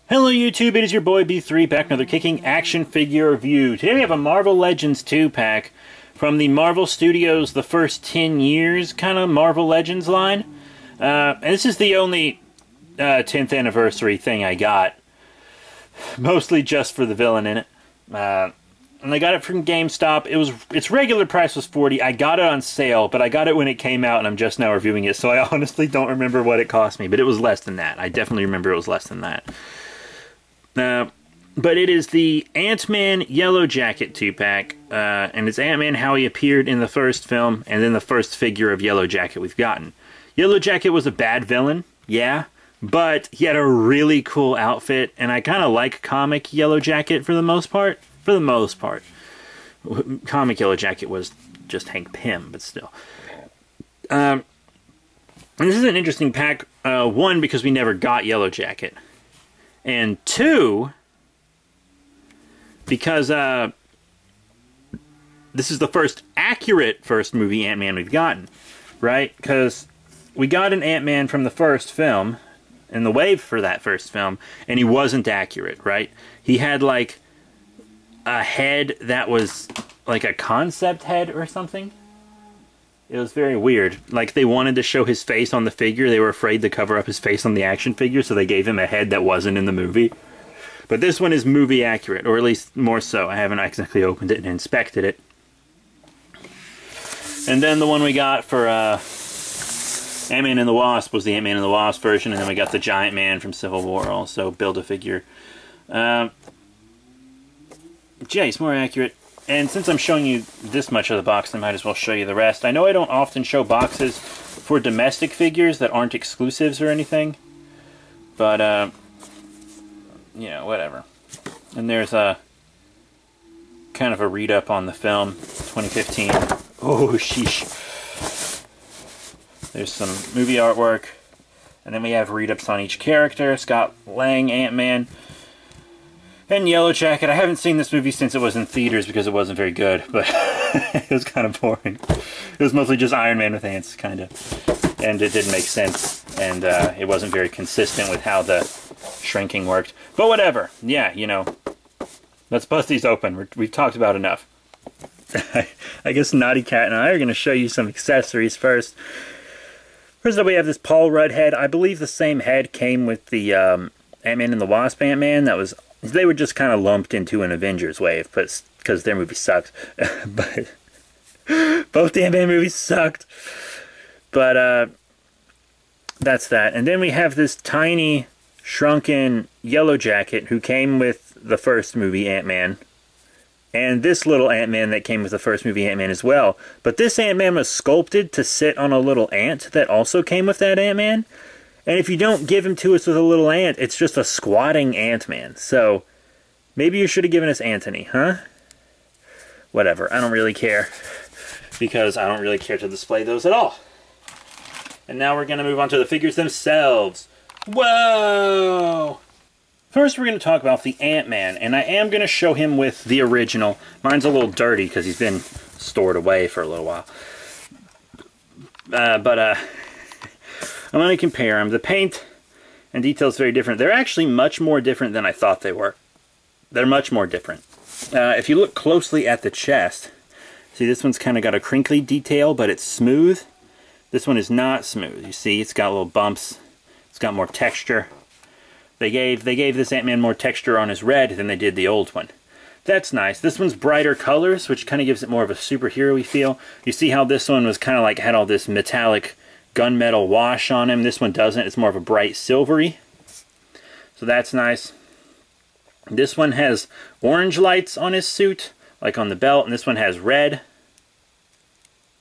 Hello YouTube, it is your boy B3 back with another kicking action figure review. Today we have a Marvel Legends 2-pack from the Marvel Studios The First 10 Years kind of Marvel Legends line. And this is the only 10th anniversary thing I got. Mostly just for the villain in it. And I got it from GameStop. Its regular price was $40. I got it on sale, but I got it when it came out and I'm just now reviewing it. So I honestly don't remember what it cost me, but it was less than that. I definitely remember it was less than that. But it is the Ant-Man Yellowjacket 2-pack, and it's Ant-Man how he appeared in the first film, and then the first figure of Yellowjacket we've gotten. Yellowjacket was a bad villain, yeah, but he had a really cool outfit, and I kind of like comic Yellowjacket for the most part. For the most part. Comic Yellowjacket was just Hank Pym, but still. And this is an interesting pack, one, because we never got Yellowjacket. And two, because this is the first accurate first movie Ant-Man we've gotten, right? Because we got an Ant-Man from the first film, in the wave for that first film, and he wasn't accurate, right? He had like a head that was like a concept head or something. It was very weird. Like, they wanted to show his face on the figure. They were afraid to cover up his face on the action figure, so they gave him a head that wasn't in the movie. But this one is movie accurate, or at least more so. I haven't exactly opened it and inspected it. And then the one we got for Ant-Man and the Wasp was the Ant-Man and the Wasp version, and then we got the Giant Man from Civil War also, Build-A-Figure. It's more accurate. And since I'm showing you this much of the box, I might as well show you the rest. I know I don't often show boxes for domestic figures that aren't exclusives or anything. But, you know, whatever. And there's a kind of a read-up on the film, 2015. Oh, sheesh. There's some movie artwork. And then we have read-ups on each character. Scott Lang, Ant-Man, and Yellowjacket. I haven't seen this movie since it was in theaters because it wasn't very good, but it was kind of boring. It was mostly just Iron Man with ants, kind of. And it didn't make sense, and it wasn't very consistent with how the shrinking worked. But whatever. Yeah, you know. Let's bust these open. We've talked about enough. I guess Naughty Cat and I are going to show you some accessories first. First up, we have this Paul Rudd head. I believe the same head came with the Ant-Man and the Wasp Ant-Man. That was... They were just kind of lumped into an Avengers wave, but because their movie sucked. But both the Ant-Man movies sucked. But that's that. And then we have this tiny, shrunken Yellowjacket who came with the first movie Ant-Man. And this little Ant-Man that came with the first movie Ant-Man as well. But this Ant-Man was sculpted to sit on a little ant that also came with that Ant-Man. And if you don't give him to us with a little ant, it's just a squatting Ant-Man. So, maybe you should have given us Anthony, huh? Whatever, I don't really care. Because I don't really care to display those at all. And now we're going to move on to the figures themselves. Whoa! First we're going to talk about the Ant-Man. And I am going to show him with the original. Mine's a little dirty because he's been stored away for a little while. I'm going to compare them. The paint and detail is very different. They're actually much more different than I thought they were. They're much more different. If you look closely at the chest, see this one's kind of got a crinkly detail, but it's smooth. This one is not smooth. You see, it's got little bumps. It's got more texture. They gave this Ant-Man more texture on his red than they did the old one. That's nice. This one's brighter colors, which kind of gives it more of a superhero-y feel. You see how this one was kind of like, had all this metallic gunmetal wash on him. This one doesn't. It's more of a bright silvery. So that's nice. This one has orange lights on his suit, like on the belt, and this one has red.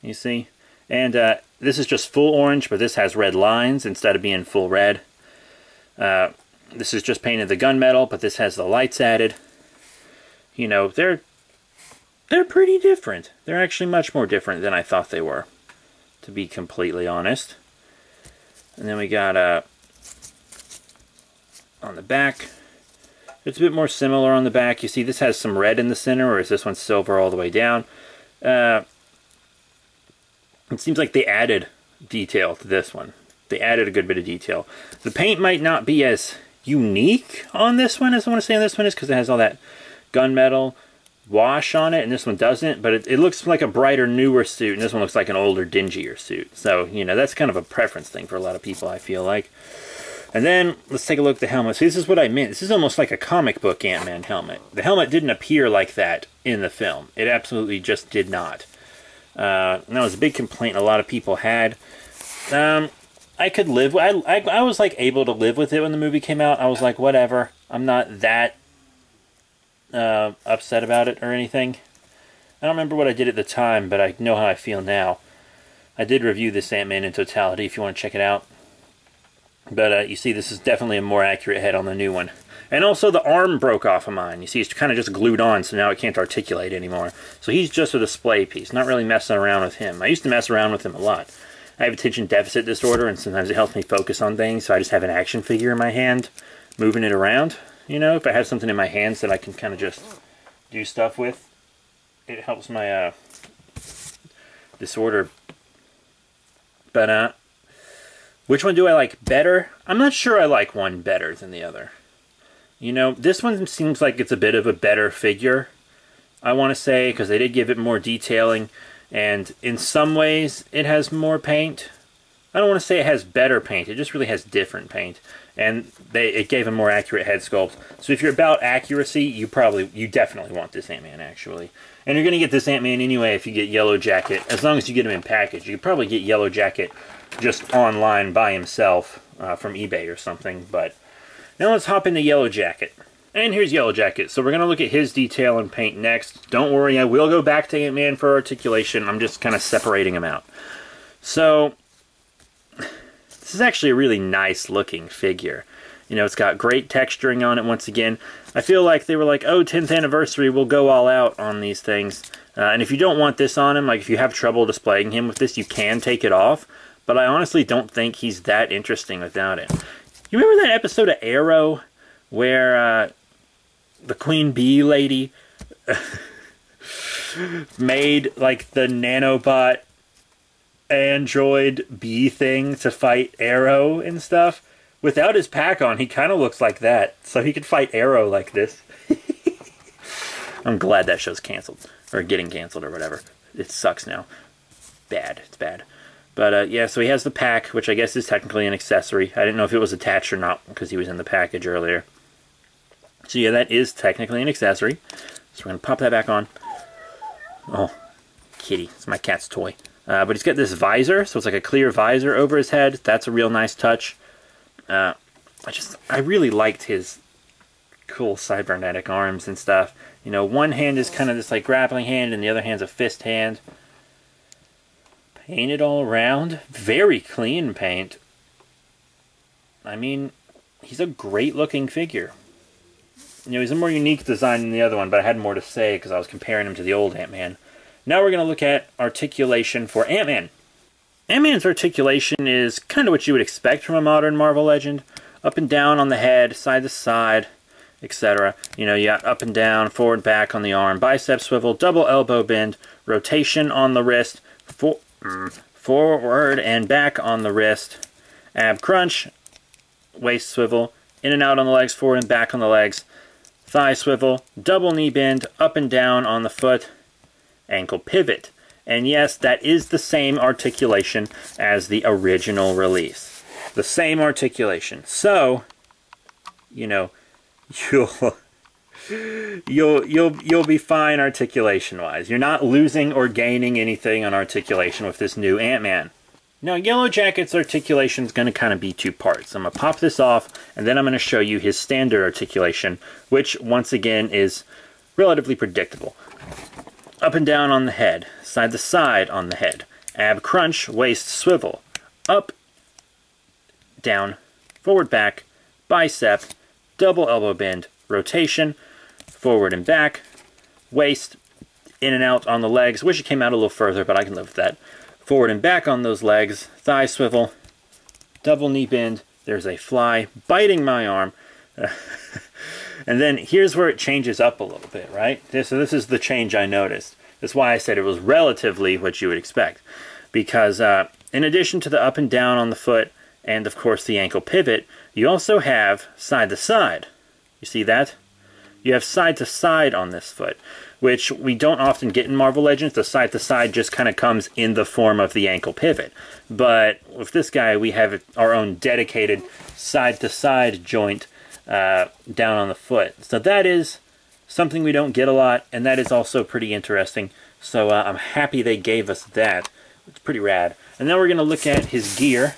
You see? And this is just full orange, but this has red lines instead of being full red. This is just painted the gunmetal, but this has the lights added. You know, they're pretty different. They're actually much more different than I thought they were, to be completely honest. And then we got on the back, it's a bit more similar on the back. You see this has some red in the center, whereas this one's silver all the way down. It seems like they added detail to this one. They added a good bit of detail. The paint might not be as unique on this one, as I want to say on this one, is because it has all that gunmetal wash on it, and this one doesn't, but it looks like a brighter, newer suit, and this one looks like an older, dingier suit. So, you know, that's kind of a preference thing for a lot of people, I feel like. And then, let's take a look at the helmet. See, this is what I meant. This is almost like a comic book Ant-Man helmet. The helmet didn't appear like that in the film. It absolutely just did not. And that was a big complaint a lot of people had. I could live... I was, like, able to live with it when the movie came out. I was like, whatever. I'm not that upset about it or anything. I don't remember what I did at the time, but I know how I feel now. I did review this Ant-Man in totality if you want to check it out. But you see, this is definitely a more accurate head on the new one. And also the arm broke off of mine. You see, it's kind of just glued on, so now it can't articulate anymore. So he's just a display piece, not really messing around with him. I used to mess around with him a lot. I have attention deficit disorder, and sometimes it helps me focus on things, so I just have an action figure in my hand, moving it around. You know, if I have something in my hands that I can kind of just do stuff with, it helps my disorder. But which one do I like better? I'm not sure I like one better than the other. You know, this one seems like it's a bit of a better figure, I want to say, because they did give it more detailing, and in some ways it has more paint. I don't want to say it has better paint, it just really has different paint. And it gave a more accurate head sculpt. So if you're about accuracy, you definitely want this Ant-Man, actually. And you're going to get this Ant-Man anyway if you get Yellowjacket, as long as you get him in package. You could probably get Yellowjacket just online by himself from eBay or something. But now let's hop into Yellowjacket. And here's Yellowjacket. So we're going to look at his detail and paint next. Don't worry, I will go back to Ant-Man for articulation. I'm just kind of separating them out. So this is actually a really nice looking figure. You know, it's got great texturing on it once again. I feel like they were like, oh, 10th anniversary, we'll go all out on these things. And if you don't want this on him, like if you have trouble displaying him with this, you can take it off. But I honestly don't think he's that interesting without it. You remember that episode of Arrow where the Queen Bee lady made like the nanobot android bee thing to fight Arrow and stuff? Without his pack on, he kind of looks like that. So he could fight Arrow like this. I'm glad that show's canceled. Or getting canceled or whatever. It sucks now. Bad. It's bad. But yeah, so he has the pack, which I guess is technically an accessory. I didn't know if it was attached or not because he was in the package earlier. So yeah, that is technically an accessory. So we're going to pop that back on. Oh, kitty. It's my cat's toy. But he's got this visor, so it's like a clear visor over his head. That's a real nice touch. I really liked his cool cybernetic arms and stuff. You know, one hand is kind of this like grappling hand, and the other hand's a fist hand. Painted all around. Very clean paint. I mean, he's a great looking figure. You know, he's a more unique design than the other one, but I had more to say because I was comparing him to the old Ant-Man. Now we're going to look at articulation for Ant-Man. Ant-Man's articulation is kind of what you would expect from a modern Marvel legend. Up and down on the head, side to side, etc. You know, you got up and down, forward, back on the arm, bicep swivel, double elbow bend, rotation on the wrist, forward and back on the wrist, ab crunch, waist swivel, in and out on the legs, forward and back on the legs, thigh swivel, double knee bend, up and down on the foot, ankle pivot. And yes, that is the same articulation as the original release. The same articulation. So, you know, you'll be fine articulation-wise. You're not losing or gaining anything on articulation with this new Ant-Man. Now, Yellowjacket's articulation is going to kind of be two parts. I'm going to pop this off, and then I'm going to show you his standard articulation, which, once again, is relatively predictable. Up and down on the head, side to side on the head, ab crunch, waist swivel, up, down, forward back, bicep, double elbow bend, rotation, forward and back, waist, in and out on the legs. Wish it came out a little further, but I can live with that. Forward and back on those legs, thigh swivel, double knee bend, there's a fly biting my arm. And then here's where it changes up a little bit, right? So this is the change I noticed. That's why I said it was relatively what you would expect. Because in addition to the up and down on the foot and of course the ankle pivot, you also have side to side. You see that? You have side to side on this foot, which we don't often get in Marvel Legends. The side to side just kind of comes in the form of the ankle pivot. But with this guy, we have our own dedicated side to side joint down on the foot. So that is something we don't get a lot, and that is also pretty interesting. So I'm happy they gave us that. It's pretty rad. And now we're going to look at his gear,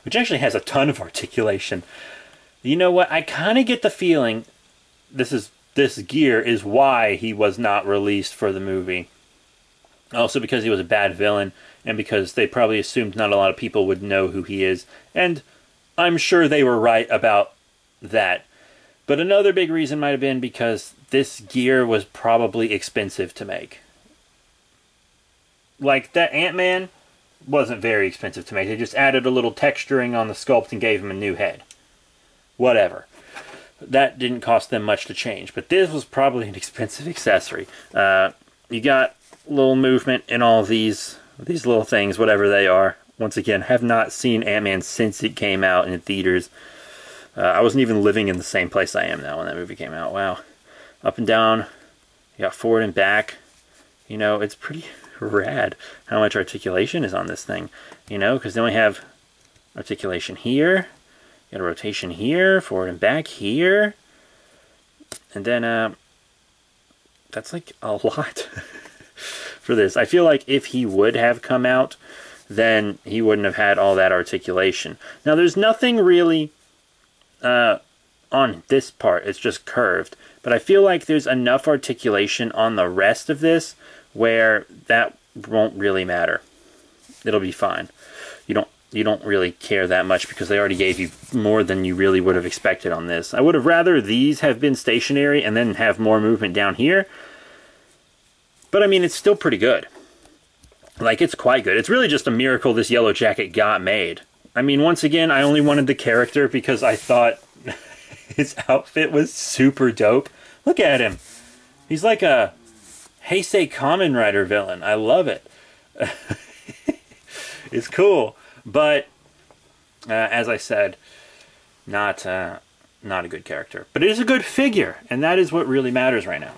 which actually has a ton of articulation. You know what? I kind of get the feeling this gear is why he was not released for the movie. Also because he was a bad villain, and because they probably assumed not a lot of people would know who he is. And I'm sure they were right about that. But another big reason might have been because this gear was probably expensive to make. Like, that Ant-Man wasn't very expensive to make. They just added a little texturing on the sculpt and gave him a new head. Whatever. That didn't cost them much to change. But this was probably an expensive accessory. You got little movement in all these little things, whatever they are. Once again, have not seen Ant-Man since it came out in theaters. I wasn't even living in the same place I am now when that movie came out. Wow. Up and down. You got forward and back. You know, it's pretty rad how much articulation is on this thing. You know, because they only have articulation here. You got a rotation here, forward and back here. And then, that's like a lot for this. I feel like if he would have come out, then he wouldn't have had all that articulation. Now, there's nothing really on this part. It's just curved. But I feel like there's enough articulation on the rest of this where that won't really matter. It'll be fine. You don't really care that much because they already gave you more than you really would have expected on this. I would have rather these have been stationary and then have more movement down here. But I mean, it's still pretty good. Like, it's quite good. It's really just a miracle this Yellowjacket got made. I mean, once again, I only wanted the character because I thought his outfit was super dope. Look at him. He's like a Heisei Kamen Rider villain. I love it. It's cool. But, as I said, not a good character. But it is a good figure, and that is what really matters right now.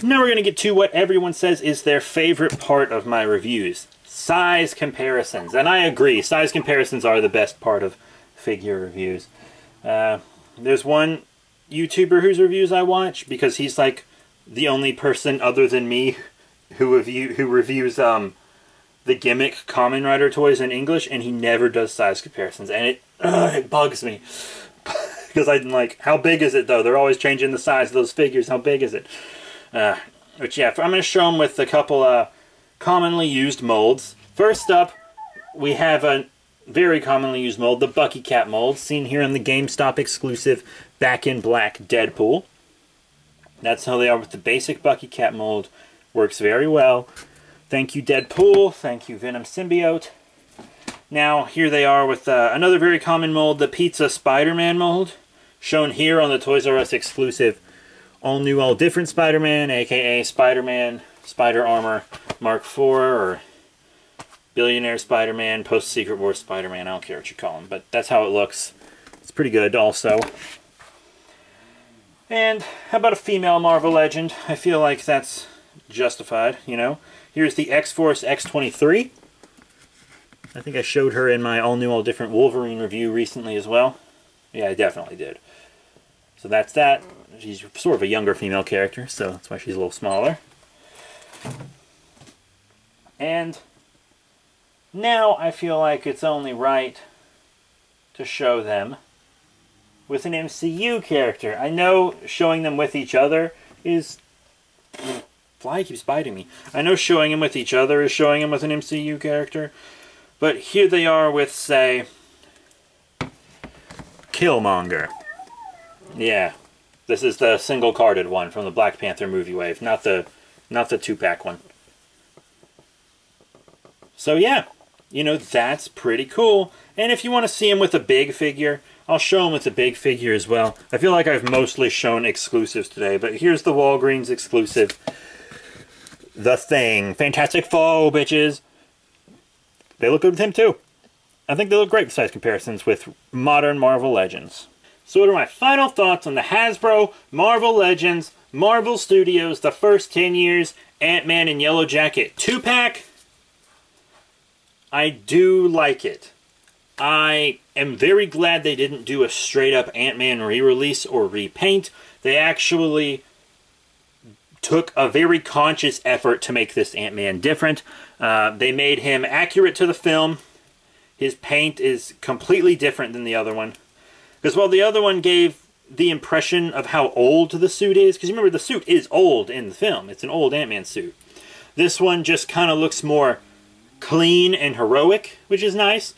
Now we're going to get to what everyone says is their favorite part of my reviews. Size comparisons. And I agree, size comparisons are the best part of figure reviews. There's one YouTuber whose reviews I watch, because he's like the only person other than me who reviews the gimmick Kamen Rider toys in English, and he never does size comparisons, and it bugs me. Because I'm like, how big is it though? They're always changing the size of those figures. How big is it? But yeah, I'm going to show them with a couple commonly used molds. First up, we have a very commonly used mold, the Bucky Cat mold, seen here in the GameStop exclusive Back in Black Deadpool. That's how they are with the basic Bucky Cat mold. Works very well. Thank you, Deadpool. Thank you, Venom Symbiote. Now, here they are with another very common mold, the Pizza Spider-Man mold, shown here on the Toys R Us exclusive All New, All Different Spider-Man, aka Spider-Man, Spider Armor Mark IV, or Billionaire Spider-Man, Post-Secret Wars Spider-Man, I don't care what you call him, but that's how it looks. It's pretty good also. And how about a female Marvel Legend? I feel like that's justified, you know. Here's the X-Force X-23. I think I showed her in my All New, All Different Wolverine review recently as well. Yeah, I definitely did. So that's that. She's sort of a younger female character, so that's why she's a little smaller. And now I feel like it's only right to show them with an MCU character. I know showing them with each other is... Fly keeps biting me. I know showing them with each other is showing them with an MCU character, but here they are with, say, Killmonger. Yeah, this is the single-carded one from the Black Panther movie wave, not the 2-pack one. So yeah, you know, that's pretty cool. And if you want to see him with a big figure, I'll show him with a big figure as well. I feel like I've mostly shown exclusives today, but here's the Walgreens exclusive. The Thing. Fantastic Foe, bitches. They look good with him, too. I think they look great besides comparisons with modern Marvel Legends. So what are my final thoughts on the Hasbro Marvel Legends Marvel Studios The First 10 Years Ant-Man and Yellowjacket 2-pack? I do like it. I am very glad they didn't do a straight-up Ant-Man re-release or repaint. They actually took a very conscious effort to make this Ant-Man different. They made him accurate to the film. His paint is completely different than the other one. Because while the other one gave the impression of how old the suit is, because remember, the suit is old in the film. It's an old Ant-Man suit. This one just kind of looks more clean and heroic, which is nice.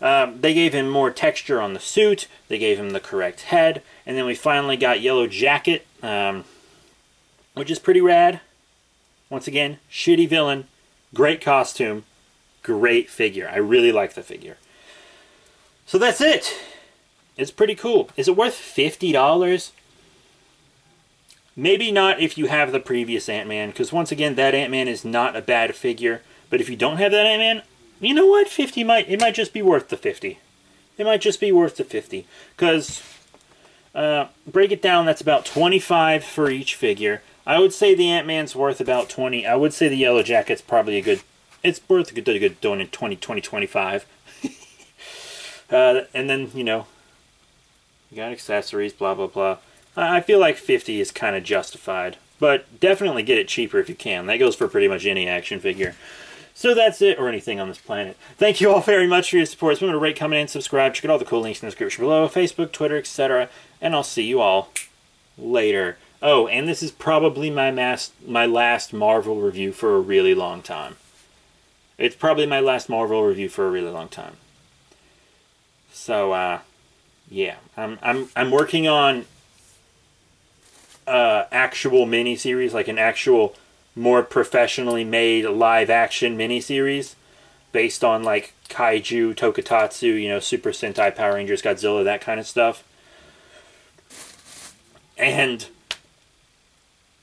They gave him more texture on the suit. They gave him the correct head. And then we finally got Yellowjacket, which is pretty rad. Once again, shitty villain, great costume, great figure. I really like the figure. So that's it. It's pretty cool. Is it worth $50? Maybe not if you have the previous Ant-Man, because once again, that Ant-Man is not a bad figure. But if you don't have that Ant-Man, you know what? It might just be worth the 50. It might just be worth the 50. Because, break it down, that's about 25 for each figure. I would say the Ant-Man's worth about 20. I would say the Yellowjacket's probably a good... It's worth a good doing in 25. And then, you know, you got accessories, blah, blah, blah. I feel like 50 is kind of justified. But definitely get it cheaper if you can. That goes for pretty much any action figure. So that's it, or anything on this planet. Thank you all very much for your support. Remember to rate, comment, and subscribe. Check out all the cool links in the description below. Facebook, Twitter, etc. And I'll see you all later. Oh, and this is probably my last Marvel review for a really long time. It's probably my last Marvel review for a really long time. So, yeah, I'm working on actual miniseries, like an actual more professionally made live-action miniseries based on, like, Kaiju, Tokusatsu, you know, Super Sentai, Power Rangers, Godzilla, that kind of stuff. And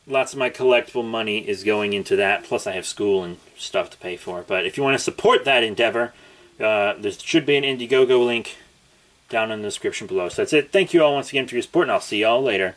lots of my collectible money is going into that, plus I have school and stuff to pay for. But if you want to support that endeavor, there should be an Indiegogo link down in the description below. So that's it. Thank you all once again for your support, and I'll see you all later.